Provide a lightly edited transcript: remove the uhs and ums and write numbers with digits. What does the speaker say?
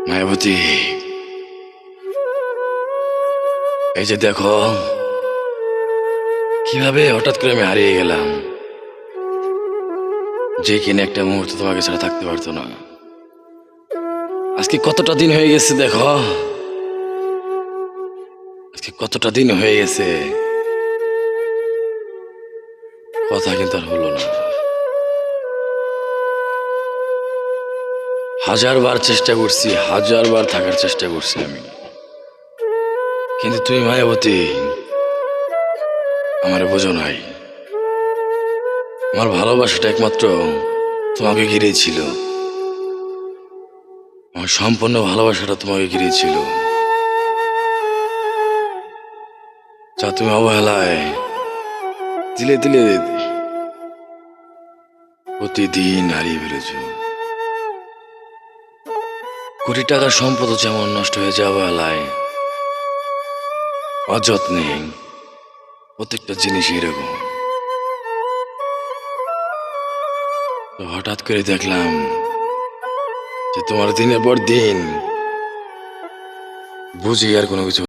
মায়াবতী, এই যে দেখো কিভাবে হঠাৎ করে আমি হারিয়ে গেলাম, যে কিনা একটা মুহূর্ত তোমাকে ছাড়া থাকতে পারতো না। আজকে কতটা দিন হয়ে গেছে দেখো, আজকে কতটা দিন হয়ে গেছে, কথা কিন্তু আর হলো না। হাজারবার চেষ্টা করছি, হাজারবার থাকার চেষ্টা করছি আমি, কিন্তু তুমি মায়াবতী আমার বোঝো নাই। আমার ভালোবাসাটা একমাত্র তোমাকে ঘিরেই ছিল, আমার সম্পূর্ণ ভালোবাসাটা তোমাকে ঘিরেই ছিল, যা তুমি অবহেলায় দিলে দিলে প্রতিদিন হারিয়ে ফেলেছ। কোটি টাকার সম্পদ যেমন নষ্ট হয়ে যাওয়া অবহেলায়, অযত্নে প্রত্যেকটা জিনিস এরকম। তো হঠাৎ করে দেখলাম যে তোমার দিনের পর দিন বুঝি আর কোনো কিছু